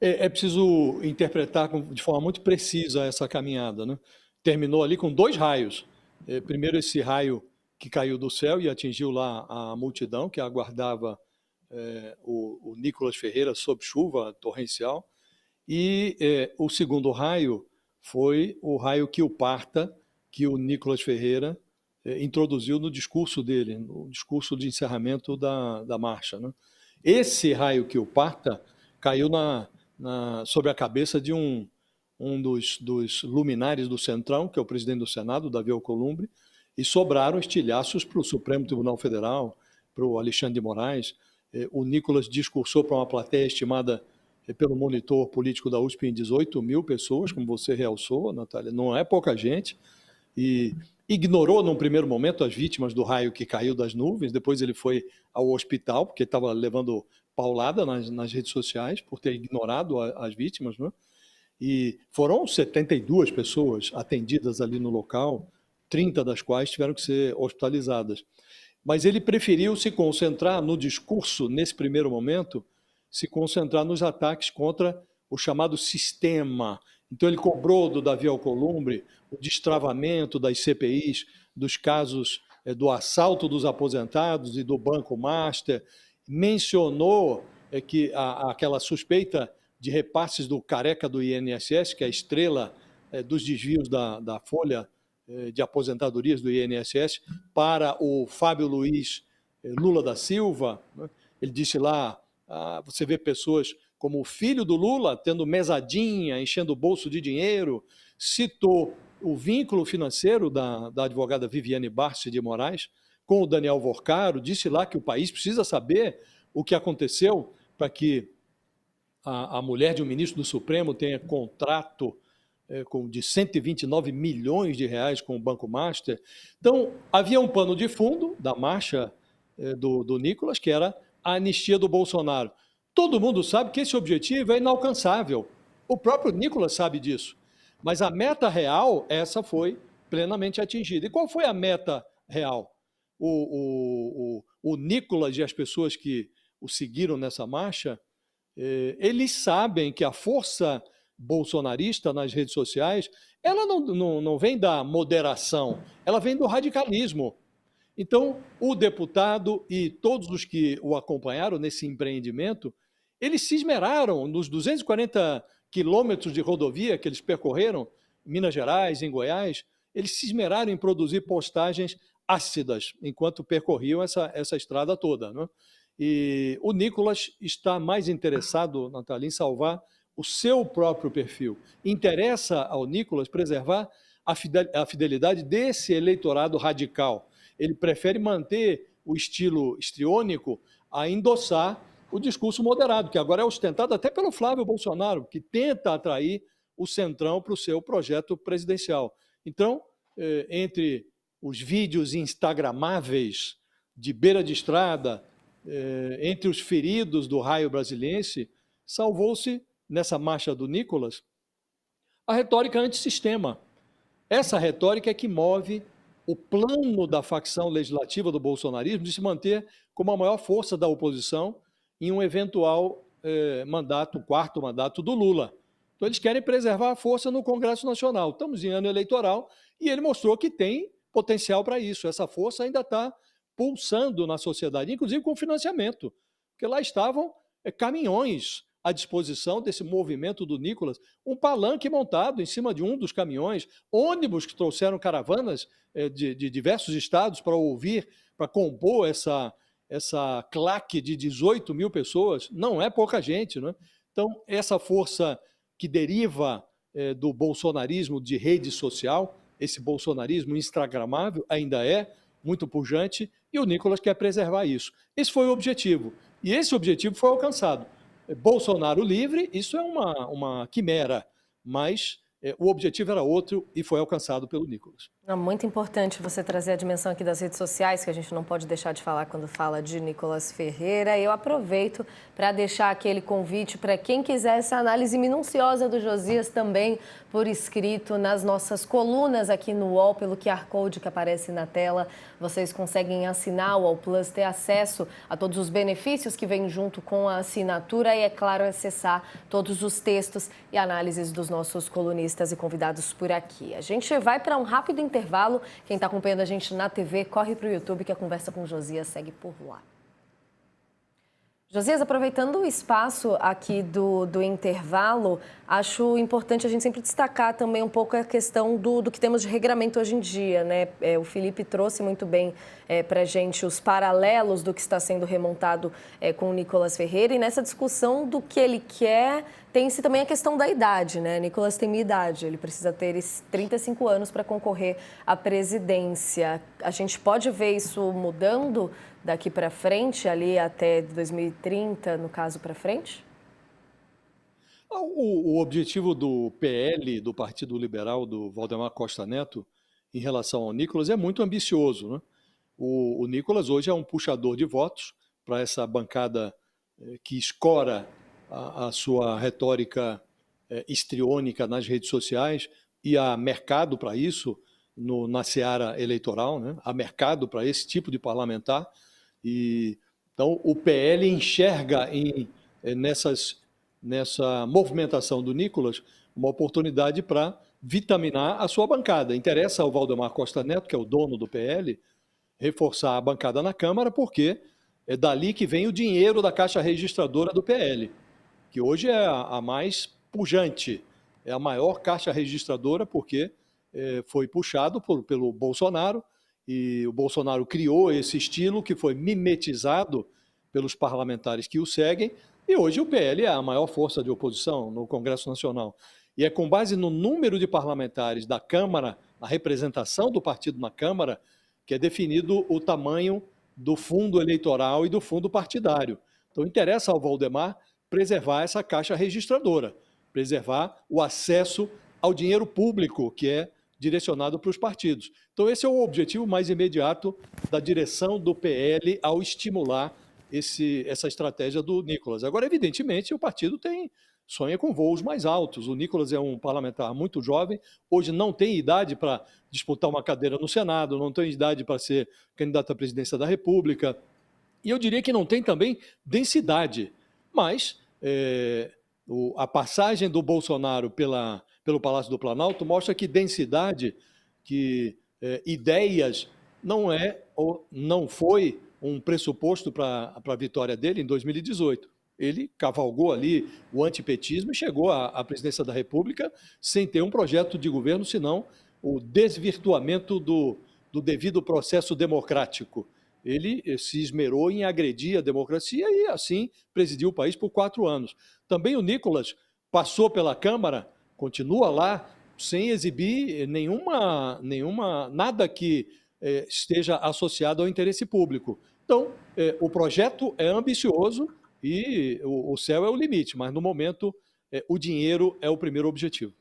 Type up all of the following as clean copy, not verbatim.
É preciso interpretar de forma muito precisa essa caminhada, né? Terminou ali com dois raios. Primeiro, esse raio que caiu do céu e atingiu lá a multidão que aguardava o Nicolas Ferreira sob chuva torrencial. E o segundo raio foi o raio que o parta, que o Nicolas Ferreira introduziu no discurso dele, no discurso de encerramento da marcha, né? Esse raio que o parta caiu sobre a cabeça de um dos luminares do Centrão, que é o presidente do Senado, Davi Alcolumbre, e sobraram estilhaços para o Supremo Tribunal Federal, para o Alexandre de Moraes. O Nicolas discursou para uma plateia estimada pelo monitor político da USP em 18 mil pessoas, como você realçou, Natália, não é pouca gente, e ignorou num primeiro momento as vítimas do raio que caiu das nuvens, depois ele foi ao hospital, porque estava levando paulada nas redes sociais por ter ignorado as vítimas, né? E foram 72 pessoas atendidas ali no local, 30 das quais tiveram que ser hospitalizadas. Mas ele preferiu se concentrar no discurso, nesse primeiro momento, se concentrar nos ataques contra o chamado sistema. Então ele cobrou do Davi Alcolumbre o destravamento das CPIs, dos casos do assalto dos aposentados e do Banco Master, mencionou que aquela suspeita de repasses do careca do INSS, que é a estrela dos desvios da folha de aposentadorias do INSS, para o Fábio Luiz Lula da Silva. Ele disse lá, você vê pessoas como o filho do Lula tendo mesadinha, enchendo o bolso de dinheiro, citou o vínculo financeiro da advogada Viviane Barsi de Moraes com o Daniel Vorcaro, disse lá que o país precisa saber o que aconteceu para que a mulher de um ministro do Supremo tenha contrato de 129 milhões de reais com o Banco Master. Então, havia um pano de fundo da marcha do Nicolas, que era a anistia do Bolsonaro. Todo mundo sabe que esse objetivo é inalcançável. O próprio Nicolas sabe disso. Mas a meta real, essa foi plenamente atingida. E qual foi a meta real? O Nicolas e as pessoas que o seguiram nessa marcha, eles sabem que a força bolsonarista nas redes sociais, ela não vem da moderação, ela vem do radicalismo. Então, o deputado e todos os que o acompanharam nesse empreendimento, eles se esmeraram nos 240 quilômetros de rodovia que eles percorreram, em Minas Gerais, em Goiás, eles se esmeraram em produzir postagens ácidas enquanto percorriam essa estrada toda, né? E o Nicolas está mais interessado, Natália, em salvar o seu próprio perfil. Interessa ao Nicolas preservar a fidelidade desse eleitorado radical. Ele prefere manter o estilo histriônico a endossar o discurso moderado, que agora é ostentado até pelo Flávio Bolsonaro, que tenta atrair o Centrão para o seu projeto presidencial. Então, entre os vídeos instagramáveis de beira de estrada, entre os feridos do raio brasiliense, salvou-se, nessa marcha do Nicolas, a retórica antissistema. Essa retórica é que move o plano da facção legislativa do bolsonarismo de se manter como a maior força da oposição em um eventual mandato, quarto mandato do Lula. Então, eles querem preservar a força no Congresso Nacional. Estamos em ano eleitoral e ele mostrou que tem potencial para isso. Essa força ainda está pulsando na sociedade, inclusive com financiamento, porque lá estavam caminhões à disposição desse movimento do Nicolas, um palanque montado em cima de um dos caminhões, ônibus que trouxeram caravanas de diversos estados para ouvir, para compor essa claque de 18 mil pessoas. Não é pouca gente, né? Então, essa força que deriva do bolsonarismo de rede social, esse bolsonarismo instagramável ainda é muito pujante, e o Nicolas quer preservar isso. Esse foi o objetivo, e esse objetivo foi alcançado. Bolsonaro livre, isso é uma quimera, mas o objetivo era outro e foi alcançado pelo Nicolas. É muito importante você trazer a dimensão aqui das redes sociais, que a gente não pode deixar de falar quando fala de Nicolas Ferreira. Eu aproveito para deixar aquele convite para quem quiser essa análise minuciosa do Josias também por escrito nas nossas colunas aqui no UOL, pelo QR Code que aparece na tela. Vocês conseguem assinar o UOL Plus, ter acesso a todos os benefícios que vêm junto com a assinatura e, é claro, acessar todos os textos e análises dos nossos colunistas e convidados por aqui. A gente vai para um rápido intervalo. Quem está acompanhando a gente na TV, corre para o YouTube que a conversa com o Josias segue por lá. Josias, aproveitando o espaço aqui do intervalo, acho importante a gente sempre destacar também um pouco a questão do que temos de regramento hoje em dia, né? O Felipe trouxe muito bem para a gente os paralelos do que está sendo remontado com o Nicolas Ferreira, e nessa discussão do que ele quer, tem-se também a questão da idade, né? Nicolas tem minha idade, ele precisa ter 35 anos para concorrer à presidência. A gente pode ver isso mudando daqui para frente, ali até 2030, no caso, para frente? O objetivo do PL, do Partido Liberal, do Valdemar Costa Neto, em relação ao Nicolas, é muito ambicioso, né? O Nicolas hoje é um puxador de votos para essa bancada que escora a sua retórica histriônica nas redes sociais, e há mercado para isso na seara eleitoral, né? Há mercado para esse tipo de parlamentar. Então, o PL enxerga nessa movimentação do Nicolas uma oportunidade para vitaminar a sua bancada. Interessa ao Valdemar Costa Neto, que é o dono do PL, reforçar a bancada na Câmara, porque é dali que vem o dinheiro da Caixa Registradora do PL, que hoje é a mais pujante, é a maior Caixa Registradora, porque foi puxado pelo Bolsonaro, e o Bolsonaro criou esse estilo que foi mimetizado pelos parlamentares que o seguem, e hoje o PL é a maior força de oposição no Congresso Nacional. E é com base no número de parlamentares da Câmara, a representação do partido na Câmara, que é definido o tamanho do fundo eleitoral e do fundo partidário. Então, interessa ao Valdemar preservar essa caixa registradora, preservar o acesso ao dinheiro público que é direcionado para os partidos. Então, esse é o objetivo mais imediato da direção do PL ao estimular essa estratégia do Nicolas. Agora, evidentemente, o partido sonha com voos mais altos. O Nicolas é um parlamentar muito jovem, hoje não tem idade para disputar uma cadeira no Senado, não tem idade para ser candidato à presidência da República, e eu diria que não tem também densidade. Mas a passagem do Bolsonaro pelo Palácio do Planalto mostra que densidade, que ideias não foi um pressuposto para a vitória dele em 2018. Ele cavalgou ali o antipetismo e chegou à presidência da República sem ter um projeto de governo, senão o desvirtuamento do devido processo democrático. Ele se esmerou em agredir a democracia e, assim, presidiu o país por 4 anos. Também o Nicolas passou pela Câmara, continua lá, sem exibir nada que esteja associado ao interesse público. Então, o projeto é ambicioso e o céu é o limite, mas, no momento, o dinheiro é o primeiro objetivo.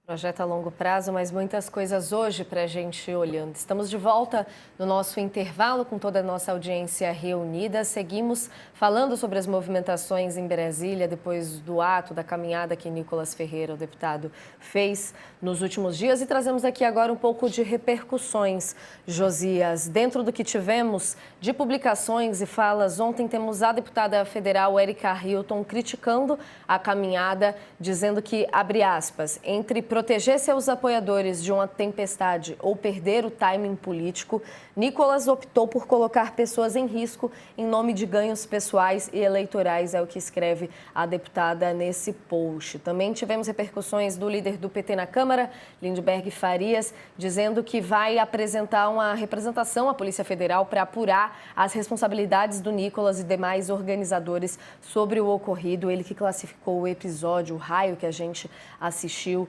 Projeto a longo prazo, mas muitas coisas hoje para a gente olhando. Estamos de volta no nosso intervalo com toda a nossa audiência reunida. Seguimos falando sobre as movimentações em Brasília depois do ato, da caminhada que Nicolas Ferreira, o deputado, fez nos últimos dias, e trazemos aqui agora um pouco de repercussões, Josias. Dentro do que tivemos de publicações e falas, ontem temos a deputada federal Erika Hilton criticando a caminhada, dizendo que, abre aspas, entre proteger seus apoiadores de uma tempestade ou perder o timing político, Nicolas optou por colocar pessoas em risco em nome de ganhos pessoais e eleitorais, é o que escreve a deputada nesse post. Também tivemos repercussões do líder do PT na Câmara, Lindbergh Farias, dizendo que vai apresentar uma representação à Polícia Federal para apurar as responsabilidades do Nicolas e demais organizadores sobre o ocorrido. Ele que classificou o episódio, o raio que a gente assistiu,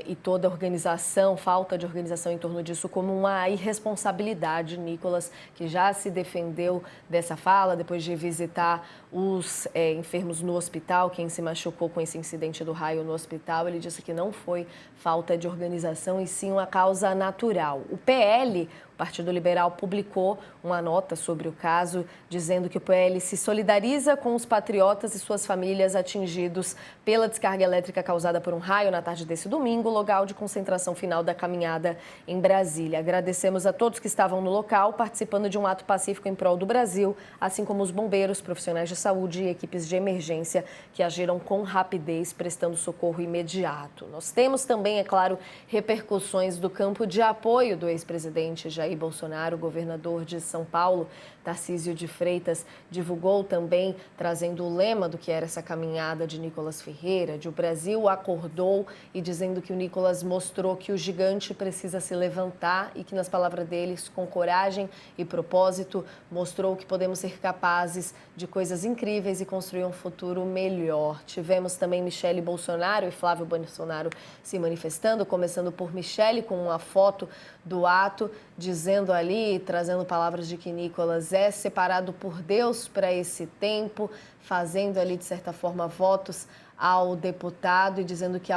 e toda a organização, falta de organização em torno disso, como uma irresponsabilidade. Nicolas, que já se defendeu dessa fala depois de visitar os enfermos no hospital, quem se machucou com esse incidente do raio no hospital, ele disse que não foi falta de organização e sim uma causa natural. O PL, o Partido Liberal, publicou uma nota sobre o caso, dizendo que o PL se solidariza com os patriotas e suas famílias atingidos pela descarga elétrica causada por um raio na tarde desse domingo, local de concentração final da caminhada em Brasília. Agradecemos a todos que estavam no local, participando de um ato pacífico em prol do Brasil, assim como os bombeiros, profissionais de saúde e equipes de emergência que agiram com rapidez, prestando socorro imediato. Nós temos também, é claro, repercussões do campo de apoio do ex-presidente Jair Bolsonaro. O governador de São Paulo, Tarcísio de Freitas, divulgou também, trazendo o lema do que era essa caminhada de Nicolas Ferreira, de "O Brasil acordou", e dizendo que o Nicolas mostrou que o gigante precisa se levantar e que, nas palavras deles, com coragem e propósito, mostrou que podemos ser capazes de coisas incríveis e construir um futuro melhor. Tivemos também Michele Bolsonaro e Flávio Bolsonaro se manifestando, começando por Michele com uma foto do ato, dizendo ali, trazendo palavras de que Nicolas é separado por Deus para esse tempo, fazendo ali, de certa forma, votos ao deputado e dizendo que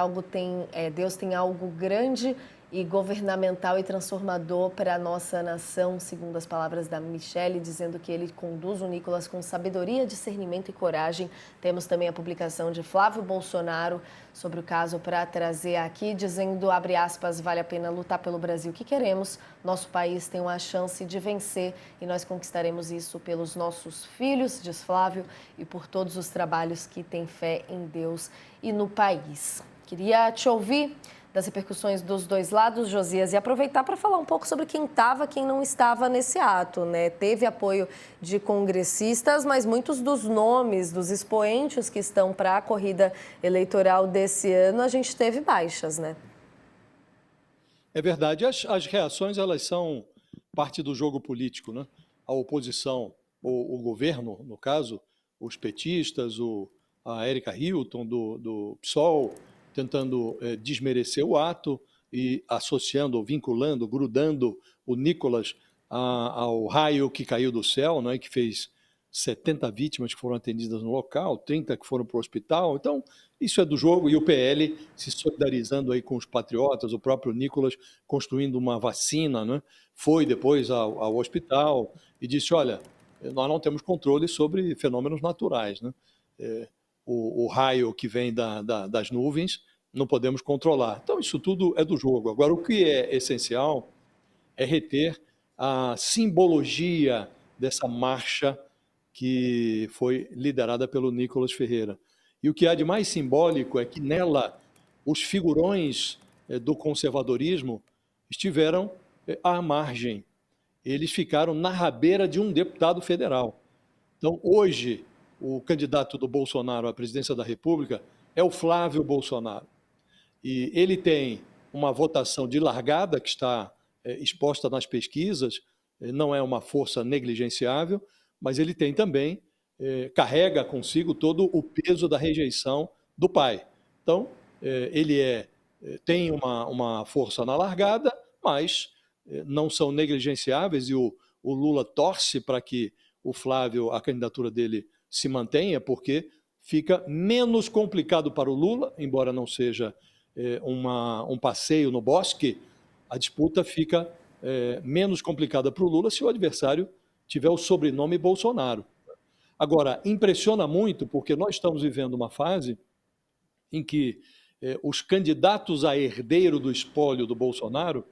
Deus tem algo grande e governamental e transformador para a nossa nação, segundo as palavras da Michele, dizendo que ele conduz o Nicolas com sabedoria, discernimento e coragem. Temos também a publicação de Flávio Bolsonaro sobre o caso para trazer aqui, dizendo, abre aspas, "vale a pena lutar pelo Brasil que queremos. Nosso país tem uma chance de vencer e nós conquistaremos isso pelos nossos filhos", diz Flávio, "e por todos os trabalhos que têm fé em Deus e no país". Queria te ouvir das repercussões dos dois lados, Josias, e aproveitar para falar um pouco sobre quem estava, quem não estava nesse ato, né? Teve apoio de congressistas, mas muitos dos nomes dos expoentes que estão para a corrida eleitoral desse ano, a gente teve baixas, né? É verdade. As reações, elas são parte do jogo político, né? A oposição, o governo, no caso, os petistas, a Érica Hilton, do PSOL, tentando desmerecer o ato e associando, vinculando, grudando o Nicolas ao raio que caiu do céu, né, que fez 70 vítimas que foram atendidas no local, 30 que foram para o hospital. Então, isso é do jogo, e o PL se solidarizando aí com os patriotas, o próprio Nicolas construindo uma vacina, né, foi depois ao hospital e disse, olha, nós não temos controle sobre fenômenos naturais, né? O raio que vem das nuvens, não podemos controlar. Então, isso tudo é do jogo. Agora, o que é essencial é reter a simbologia dessa marcha que foi liderada pelo Nicolas Ferreira. E o que há de mais simbólico é que nela os figurões do conservadorismo estiveram à margem. Eles ficaram na rabeira de um deputado federal. Então, hoje, o candidato do Bolsonaro à presidência da República é o Flávio Bolsonaro. E ele tem uma votação de largada que está exposta nas pesquisas, não é uma força negligenciável, mas ele tem também, carrega consigo todo o peso da rejeição do pai. Então, ele tem uma força na largada, mas não são negligenciáveis, e o Lula torce para que o Flávio, a candidatura dele, se mantenha, porque fica menos complicado para o Lula, embora não seja um passeio no bosque, a disputa fica menos complicada para o Lula se o adversário tiver o sobrenome Bolsonaro. Agora, impressiona muito, porque nós estamos vivendo uma fase em que os candidatos a herdeiro do espólio do Bolsonaro,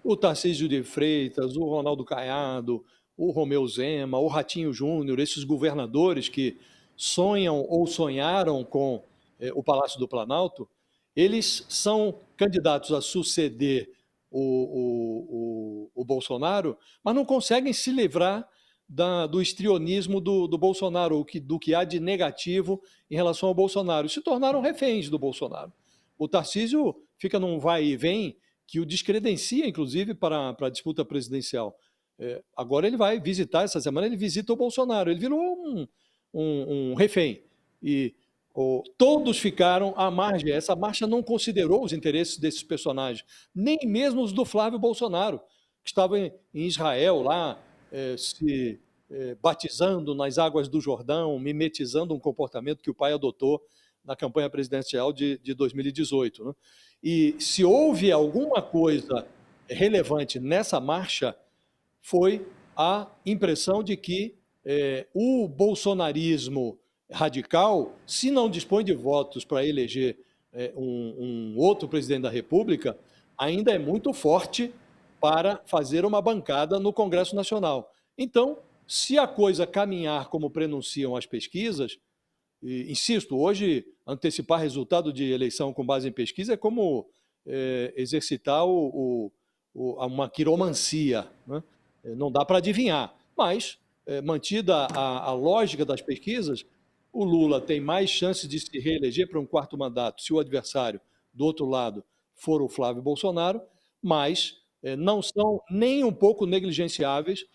o Tarcísio de Freitas, o Ronaldo Caiado, o Romeu Zema, o Ratinho Júnior, esses governadores que sonham ou sonharam com o Palácio do Planalto, eles são candidatos a suceder o Bolsonaro, mas não conseguem se livrar do histrionismo do Bolsonaro, do que há de negativo em relação ao Bolsonaro. Se tornaram reféns do Bolsonaro. O Tarcísio fica num vai e vem que o descredencia, inclusive, para a disputa presidencial. Agora ele vai visitar, essa semana ele visita o Bolsonaro. Ele virou um refém. E todos ficaram à margem. Essa marcha não considerou os interesses desses personagens, nem mesmo os do Flávio Bolsonaro, que estava em Israel lá, se batizando nas águas do Jordão, mimetizando um comportamento que o pai adotou na campanha presidencial de 2018. Né? E se houve alguma coisa relevante nessa marcha, foi a impressão de que o bolsonarismo radical, se não dispõe de votos para eleger um outro presidente da República, ainda é muito forte para fazer uma bancada no Congresso Nacional. Então, se a coisa caminhar como prenunciam as pesquisas, e, insisto, hoje antecipar resultado de eleição com base em pesquisa é como exercitar uma quiromancia, né? Não dá para adivinhar, mas, mantida a lógica das pesquisas, o Lula tem mais chances de se reeleger para um quarto mandato se o adversário, do outro lado, for o Flávio Bolsonaro, mas não são nem um pouco negligenciáveis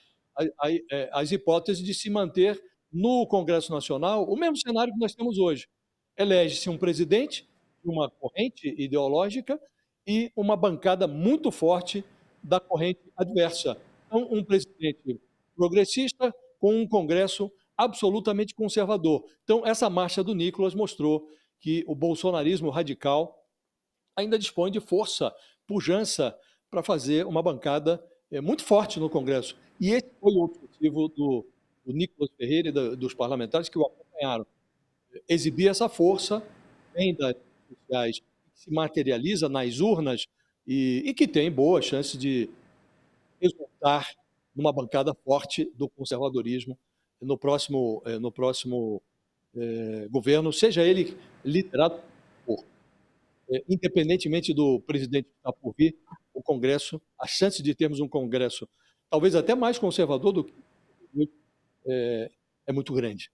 as hipóteses de se manter no Congresso Nacional o mesmo cenário que nós temos hoje. Elege-se um presidente, uma corrente ideológica e uma bancada muito forte da corrente adversa. Então, um presidente progressista com um Congresso absolutamente conservador. Então, essa marcha do Nicolas mostrou que o bolsonarismo radical ainda dispõe de força, pujança, para fazer uma bancada muito forte no Congresso. E esse foi o objetivo do Nicolas Ferreira e dos parlamentares que o acompanharam. Exibir essa força, vem das redes sociais, que se materializa nas urnas e que tem boa chance de resultar numa bancada forte do conservadorismo no próximo governo, seja ele liderado por. Independentemente do presidente que está por vir, o Congresso, a chance de termos um Congresso talvez até mais conservador do que é muito grande.